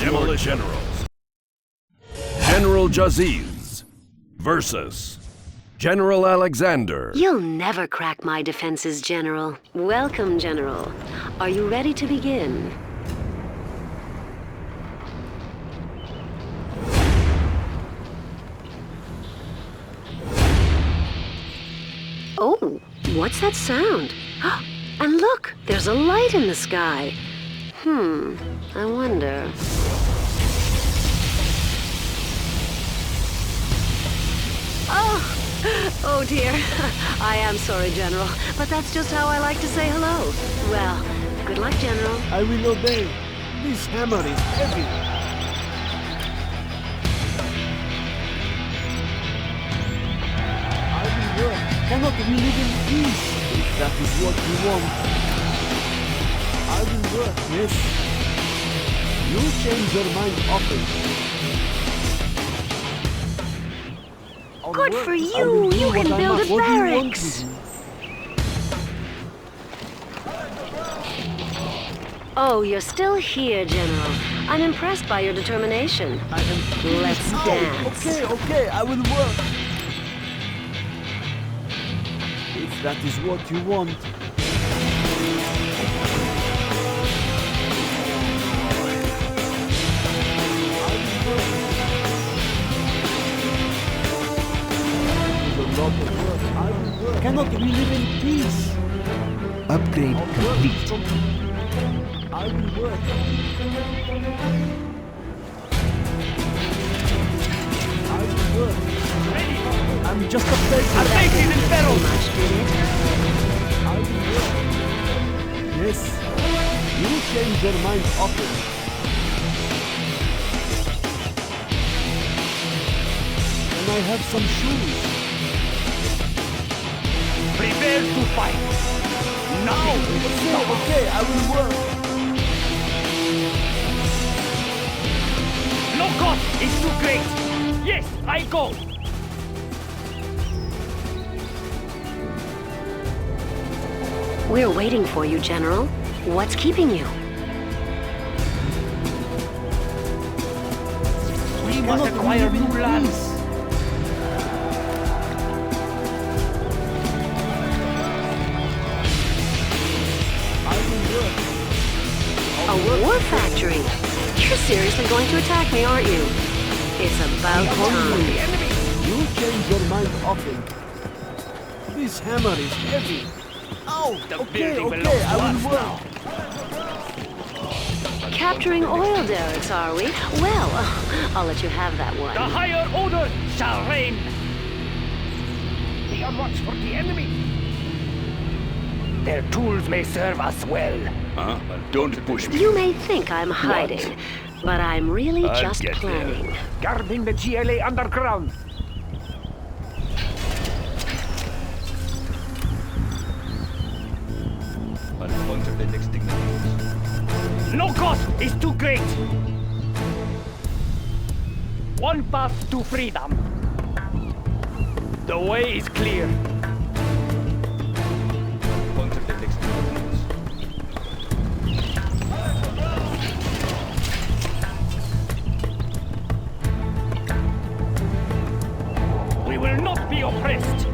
Demolition. Generals. General Jaziz versus General Alexander. You'll never crack my defenses, General. Welcome, General. Are you ready to begin? Oh, what's that sound? And look, there's a light in the sky. I wonder... Oh dear. I am sorry, General, but that's just how I like to say hello. Well, good luck, General. I will obey. This hammer is heavy. I will work. Cannot we live in peace? If that is what you want. I will work, yes. You change your mind often. Good for you! You can build a barracks! Oh, you're still here, General. I'm impressed by your determination. Let's dance. Okay, I will work. If that is what you want. Cannot we live in peace? Upgrade complete. I will work. I will work. I'm just a peasant. I will work. Yes. You change your mind often. And I have some shoes. Prepare to fight! Now! Okay, I will work. No cost is too great! Yes, I go! We're waiting for you, General. What's keeping you? We must acquire new lands! A war factory? You're seriously going to attack me, aren't you? It's about time. You change your mind often. This hammer is heavy. Oh, okay, I will work. Capturing oil derricks, are we? Well, I'll let you have that one. The higher order shall reign! Be on watch for the enemy! Their tools may serve us well. Well, don't push me. You may think I'm hiding, but I'm really I'll just get planning. there. Guarding the GLA underground. I'll puncture the next thing. No cost is too great! One path to freedom. The way is clear. Puncture the next thing. We will not be oppressed.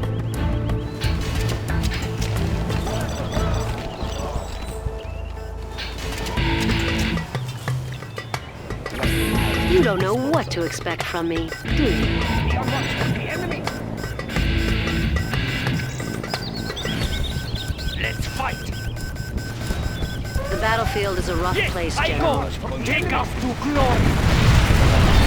You don't know what to expect from me, do you? Be on watch for the enemy. Let's fight. The battlefield is a rough Yes, place, I General. go. Take us to glory.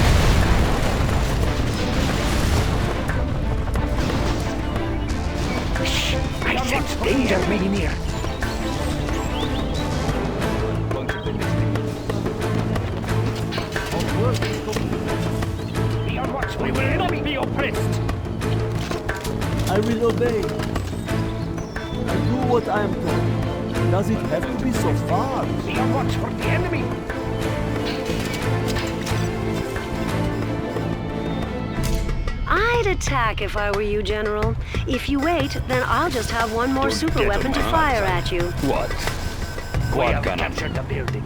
I sense danger may near. Puncture the next thing. Be on watch. We will not be oppressed. I will obey. I do what I am told. Does it have to be so far? Be on watch for the enemy. I'd attack if I were you, General. If you wait, then I'll just have one more Don't super get weapon on to my fire side. at you. What? We What have can I do? captured the building.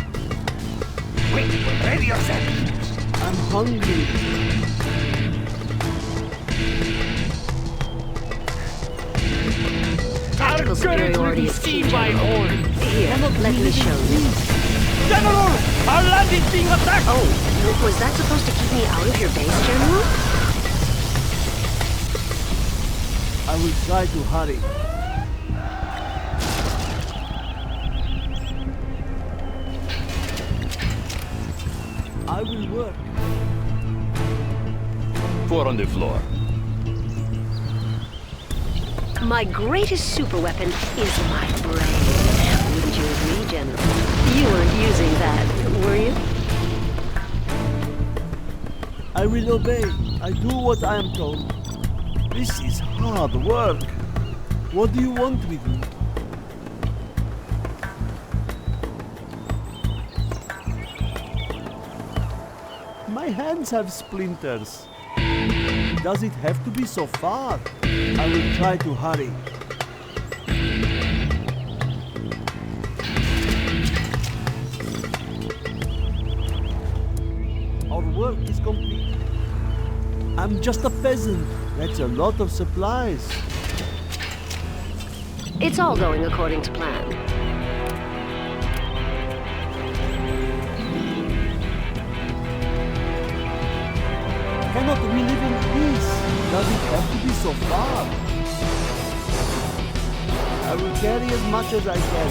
Quick, ready yourself. I'm hungry. Tactical superiority is key, seen by General. all. Here, let me show you. General, our land is being attacked. Oh, was that supposed to keep me out of your base, General? I will try to hurry. I will work. 4 on the floor. My greatest superweapon is my brain. Wouldn't you agree, General? You weren't using that, were you? I will obey. I do what I am told. This is hard work. What do you want with me? My hands have splinters. Does it have to be so far? I will try to hurry. Our work is complete. I'm just a peasant. That's a lot of supplies. It's all going according to plan. Cannot we live in peace? Does it have to be so far? I will carry as much as I can.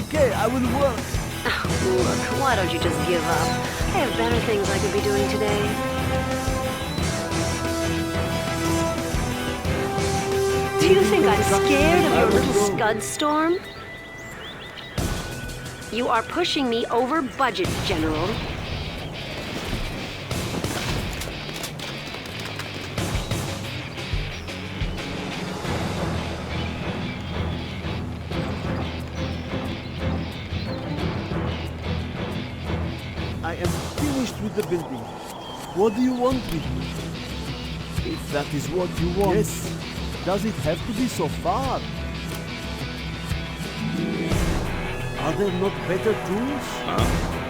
Okay, I will work. Oh, look, why don't you just give up? I have better things I could be doing today. Do you think I'm scared of your little scud storm? You are pushing me over budget, General. I am finished with the building. What do you want with me? If that is what you want. Yes. Does it have to be so far? Are there not better tools? Huh?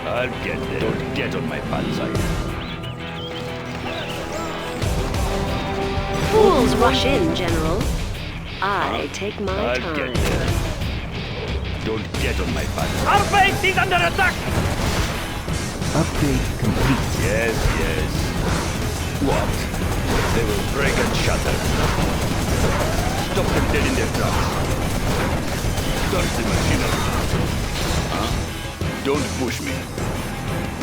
I'll get there. Don't get on my bad side. Fools rush in, General. I take my I'll time. get there. Don't get on my bad side. Our base is under attack. Upgrade complete. Yes, yes. What? They will break and shatter. Stop them dead in their tracks. Start the machinery. Huh? Don't push me.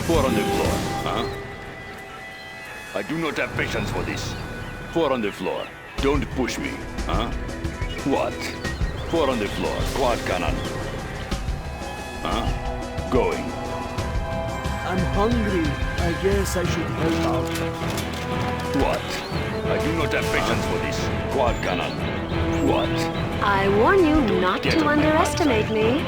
4 on the floor, huh? I do not have patience for this. 4 on the floor. Don't push me, huh? What? 4 on the floor. Quad cannon. Huh? Going. I'm hungry. I guess I should help out. What? I do not have patience for this. Quad cannon. What? I warn you not get to on my underestimate me.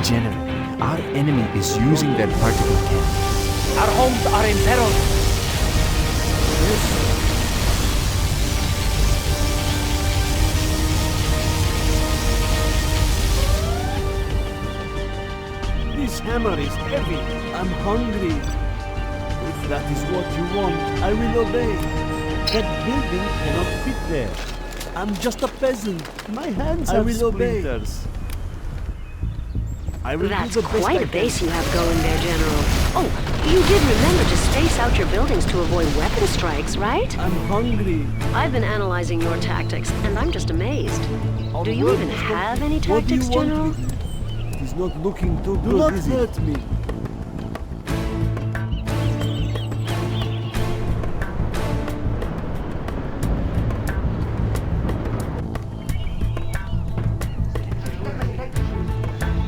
General, our enemy is using that particle cannon. Our homes are in peril. This hammer is heavy. I'm hungry. If that is what you want, I will obey. That building cannot fit there. I'm just a peasant. My hands have splinters. I will That's do the best quite I a base can. you have going there, General. Oh, you did remember to space out your buildings to avoid weapon strikes, right? I'm hungry. I've been analyzing your tactics, and I'm just amazed. Our Do you work even is have complete. any What do you tactics, want General? with me? It is not looking too good. Do not hurt me.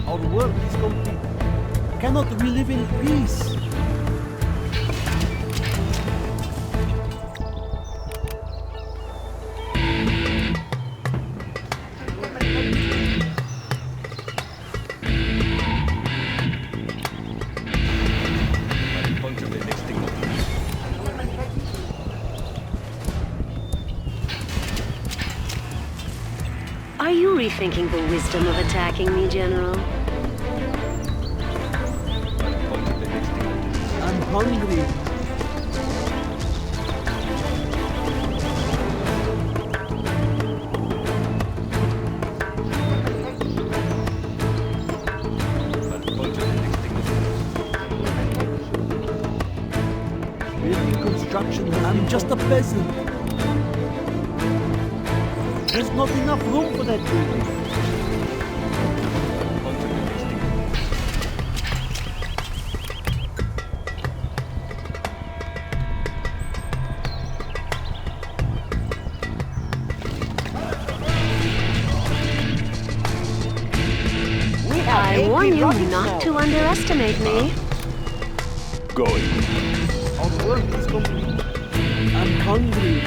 Our work is complete. Cannot we live in peace? Puncture the next thing. Are you rethinking the wisdom of attacking me, General? Puncture the next thing. I'm hungry. Puncture the next thing. Building construction. I'm just a peasant. There's not enough room for that building. Puncture the next thing. I warn you not to underestimate me. Going. Our work is complete. I'm hungry.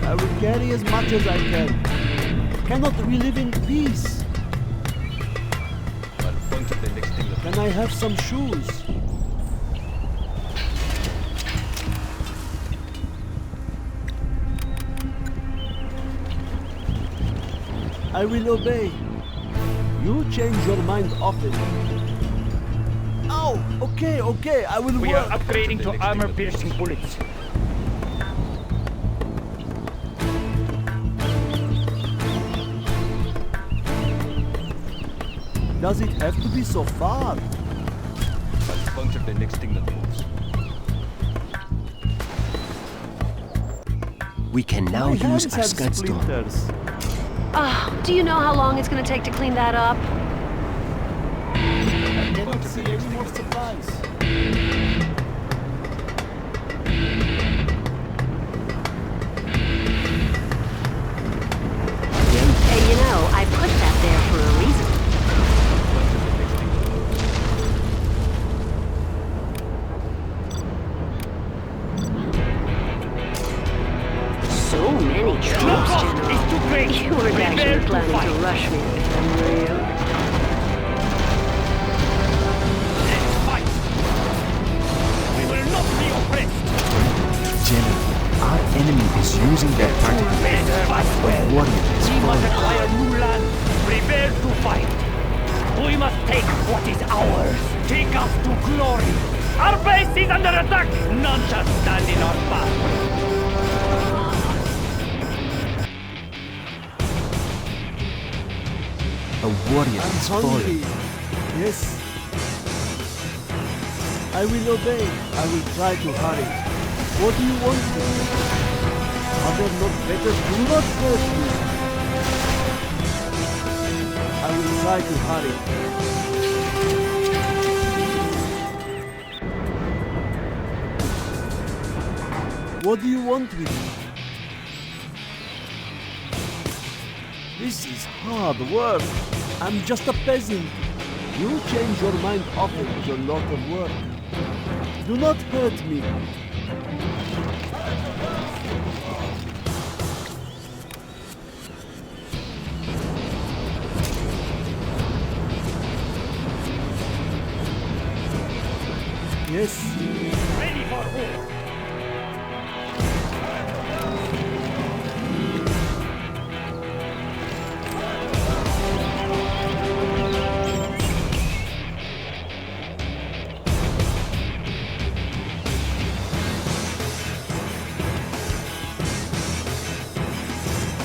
I will carry as much as I can. Cannot we live in peace? Puncture the next thing. Can I have some shoes? I will obey. You change your mind often. Oh, okay, I will We are work. upgrading to armor-piercing bullets. Does it have to be so far? Puncture the next thing that moves. We can now My use hands our have scud storm. splinters. Do you know how long it's going to take to clean that up? I cannot see any more supplies. Hey, you know, I put that there for a reason. Puncture the next thing. So many troops, General. It's too great. You weren't Prepare actually to planning fight. to rush me, were you? Let's fight. We will not be oppressed. General, our enemy is using their particle Let's fight The well. warrior is We must falling. acquire new land. Prepare to fight. We must take what is ours. Take us to glory. Our base is under attack. None shall stand in our path. A warrior I'm is hungry. falling. Yes. I will obey. I will try to hurry. What do you want to do? Are there not better? Do not hurt me. I will try to hurry. What do you want with me? This is hard work. I'm just a peasant. You change your mind often with a lot of work. Do not hurt me. Yes. Ready for war.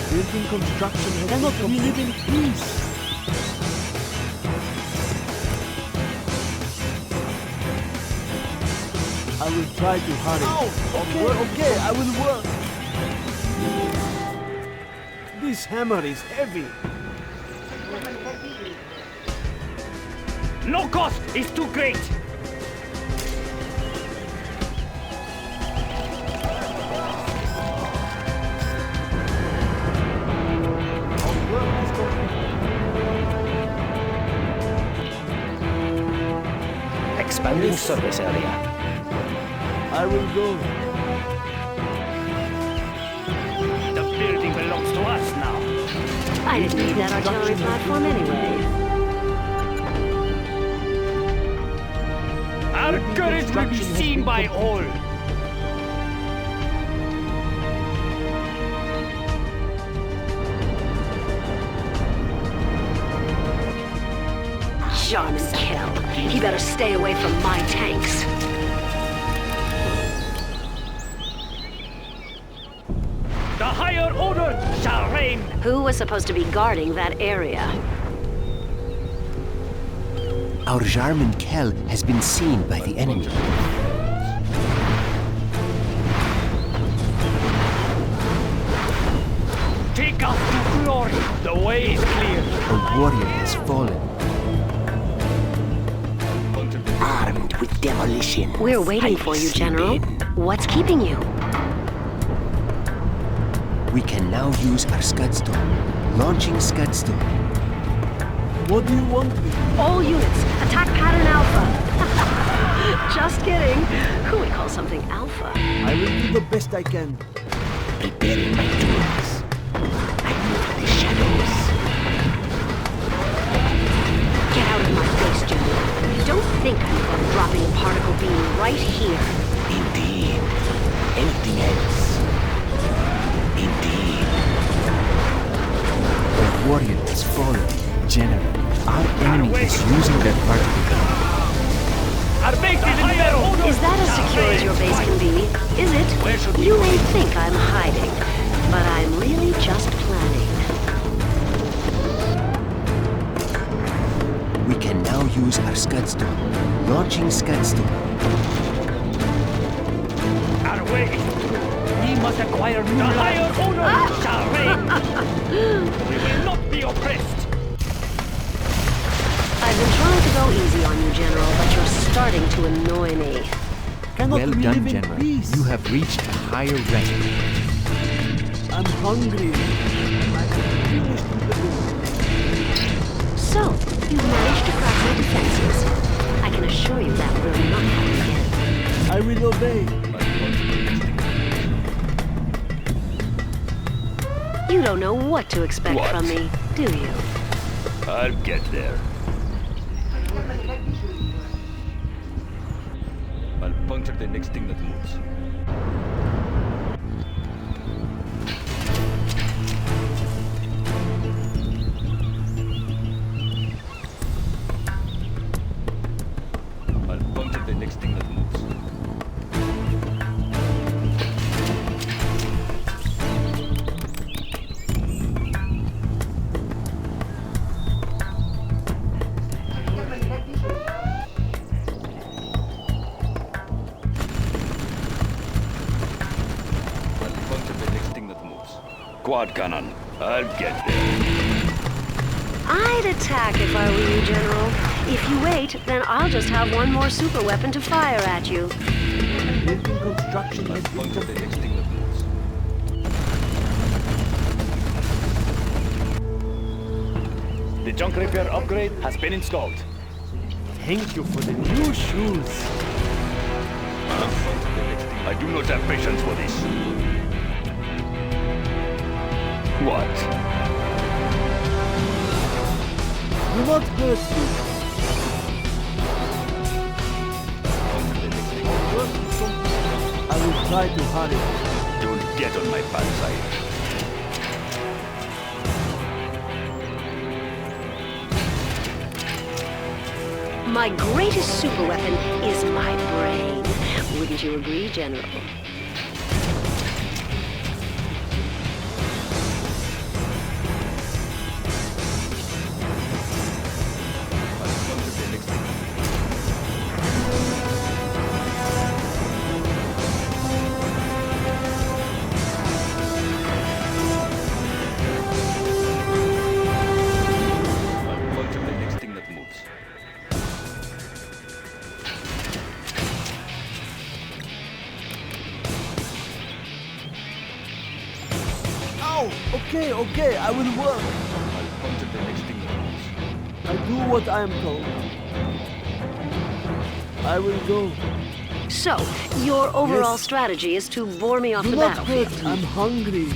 Building construction has cannot we live in peace. I will try to hurry. Okay, I will work. This hammer is heavy. No cost is too great. Our work is complete. expanding surface area. I will go. The building belongs to us now. I didn't need that artillery platform anyway. Our courage will be seen by all. Jarman Kell. He better stay away from my tanks. The higher order shall reign. Who was supposed to be guarding that area? Our Jarman Kell has been seen by the enemy. Take us to glory. The way is clear. A warrior has fallen. Armed with demolition. We're waiting I for you, slip General. in. What's keeping you? We can now use our Scudstorm. Launching Scudstorm. What do you want me? All units, attack pattern Alpha. Just kidding. Who would call something Alpha? I will do the best I can. Preparing my tools. I move the shadows. Get out of my face, General. Don't think I'm above dropping a particle beam right here. Indeed. Anything else? Indeed. A warrior has fallen. General, our enemy is using that particle gun. Our base is in peril. Is that as secure as your base can be? Is it? You may think I'm hiding, but I'm really just planning. We can now use our Scudstorm. Launching Scudstorm. Our way is through. We must acquire new life. The higher order shall reign. We will not be oppressed. I've been trying to go easy on you, General, but you're starting to annoy me. Cannot Well we done, live in General. peace? You have reached a higher rank. I'm hungry. I am finished with the business. So, you've managed to crack my defenses. I can assure you that will not happen again. I will obey. You don't know what to expect What? from me, do you? I'll get there. I'll puncture the next thing that moves. I'll puncture the next thing that moves. I'll puncture the next thing that moves. Quad cannon. I'll get there. I'd attack if I were you, General. If you wait, then I'll just have one more super weapon to fire at you. Building construction I'll has been puncture the completed. next thing that moves. The junk repair upgrade has been installed. Thank you for the new shoes. I do not have patience for this. What? Do not hurt me. I will try to hurry. Don't get on my bad side. My greatest super weapon is my brain. Wouldn't you agree, General? I'll puncture the next thing that moves. Ow! Okay, I will work. I'll puncture the next thing that moves. I do what I am told. I will go. So, your overall Yes. strategy is to bore me off Do the not battlefield. hurt. I'm hungry.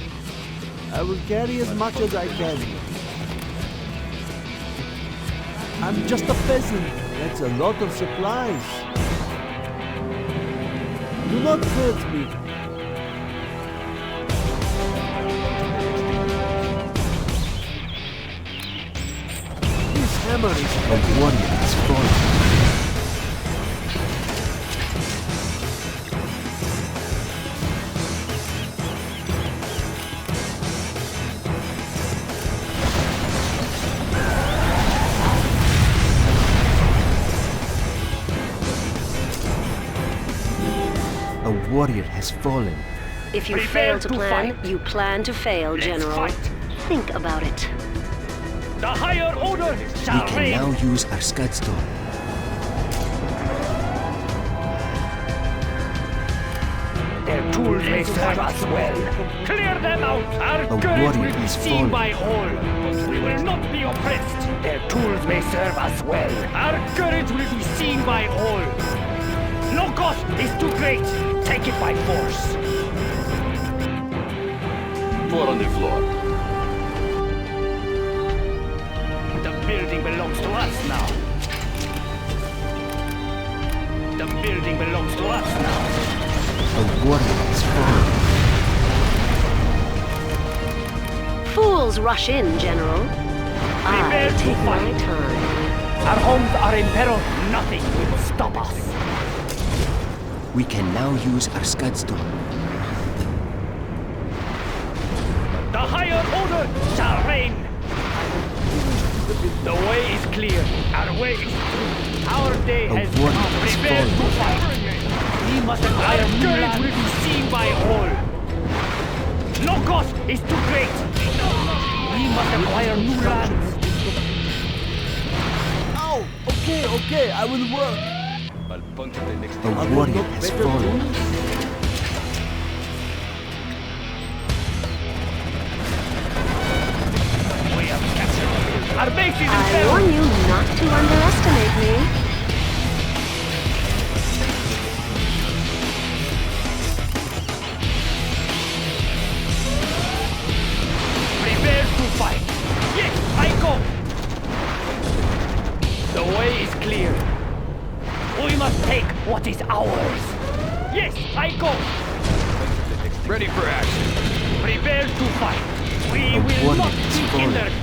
I will carry as much as I can. I'm just a peasant. That's a lot of supplies. Do not hurt me. This hammer is A warrior has fallen. A warrior has fallen. If you Prepare fail to to plan, fight. you plan to fail, Let's General. fight. Think about it. The higher order We shall can reign. now use our Scudstorm. Their tools may serve us well. Clear them out. Our A courage warrior will be has seen fallen. by all. We will not be oppressed. Their tools may serve us well. Our courage will be seen by all. No cost is too great. Take it by force. Four on the floor. The building belongs to us now. The building belongs to us now. A warrior has fallen. Fools rush in, General. I Prepare to take my fight. time. Our homes are in peril. Nothing will stop us. We can now use our Scudstorm. The higher order shall reign. The way is clear. Our way is true. Our day A has warrior come. has Prepare to fallen. fight. We must acquire new land. Will be seen by all. No cost is too great. We must acquire new land. Oh, okay, I will work. I'll puncture the next A Are there warrior not has better fallen. tools? We have captured. Our base is in I peril. warn you not to underestimate me. Prepare to fight. Yes, I go. The way is clear. We must take what is ours. Yes, I go. Ready for action. Prepare to fight. We A will warrior not has be fallen. hindered.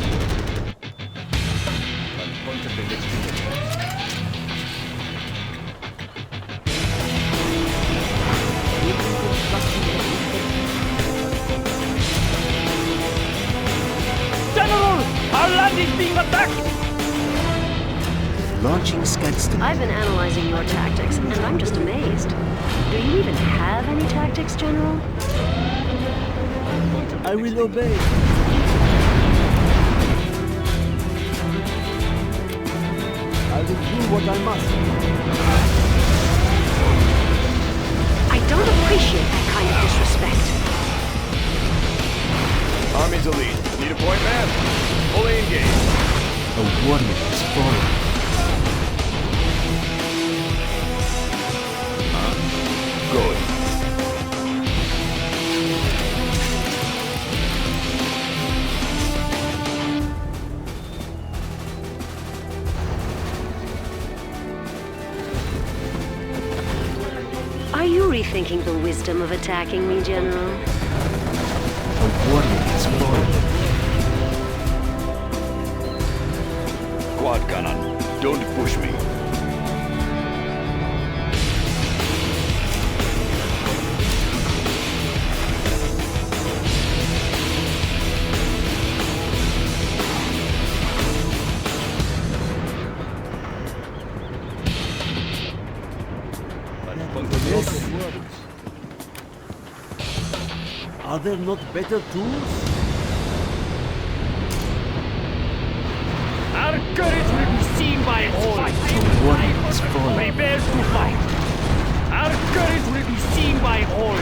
I'll puncture the next General, our land is being attacked. Launching Scudstorm. I've been analyzing your tactics, and I'm just amazed. Do you even have any tactics, General? I will obey. I will do what I must. I don't appreciate that kind of disrespect. Army's elite. Need a point, man? Fully engaged. A warrior has fallen. Going. Are you rethinking the wisdom of attacking me, General? A warrior has fallen. Quad cannon. Don't push me. Yes. Are there not better tools? Our courage will be seen by all. A warrior has fallen. Prepare to fight. Our courage will be seen by all.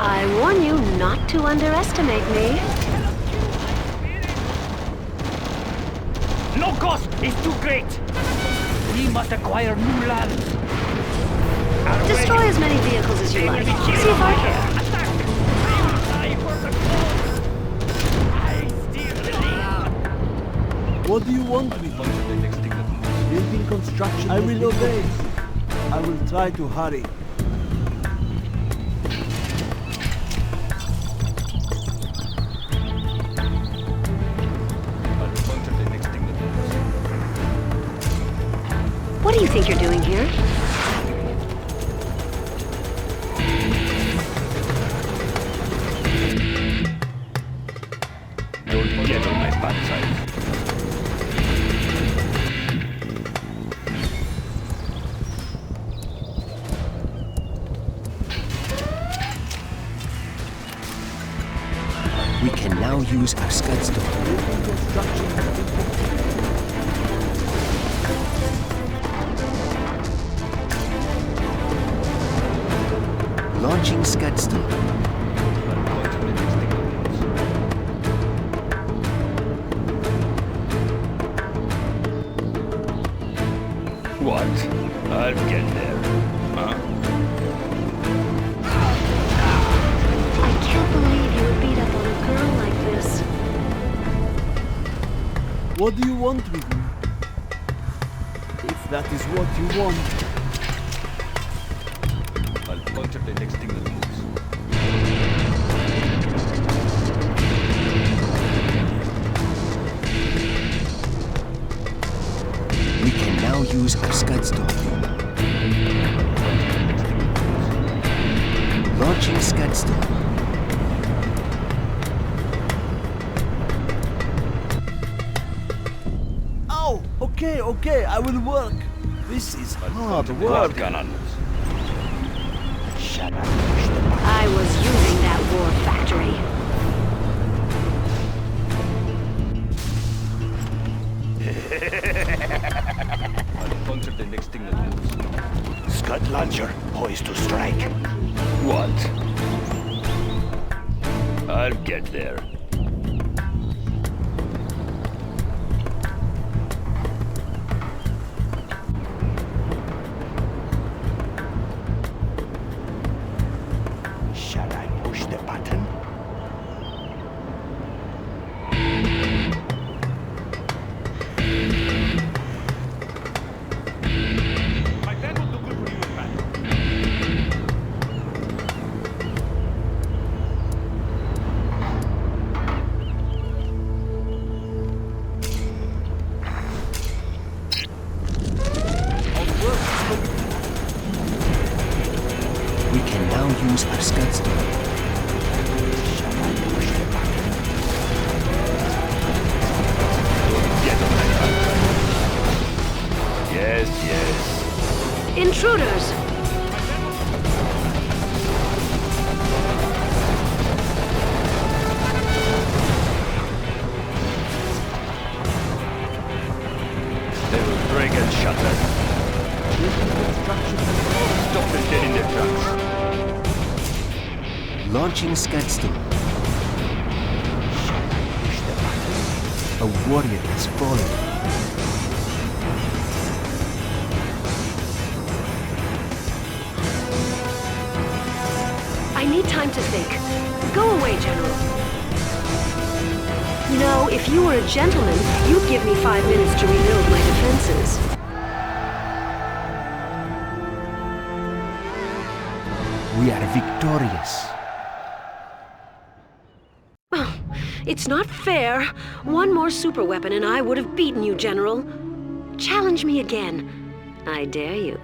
I warn you not to underestimate me. No cost is too great. We must acquire new land. Destroy as many vehicles as you like. See if I can. Attack! I will die for the cause. I steal the lead. What do you want with me? Building construction. I will obey. I will try to hurry. What do you think you're doing here? Don't get on my bad side. We can now use our scud storm. Building construction has been completed. Launching scud storm. What? I'll get there. Huh? I can't believe you would beat up on a girl like this. What do you want with me? If that is what you want. I'll puncture the next thing that moves. We can now use our scud storm. Launching scud storm. Oh, okay, I will work. This is hard work. Cannon. Shut up. I was using that war factory. I'll puncture the next thing that moves. Scud launcher poised to strike. What? I'll get there. Shall I push the button? My plan will do good for you in battle. We can now use our scud storm. Get on my bad side. Yes, yes. Intruders! They will break and shatter. Building construction has Stop them dead in their tracks. Launching scud storm. A warrior has fallen. I need time to think. Go away, General. You know, if you were a gentleman, you'd give me 5 minutes to rebuild my defenses. We are victorious. Oh, it's not fair. One more superweapon and I would have beaten you, General. Challenge me again. I dare you.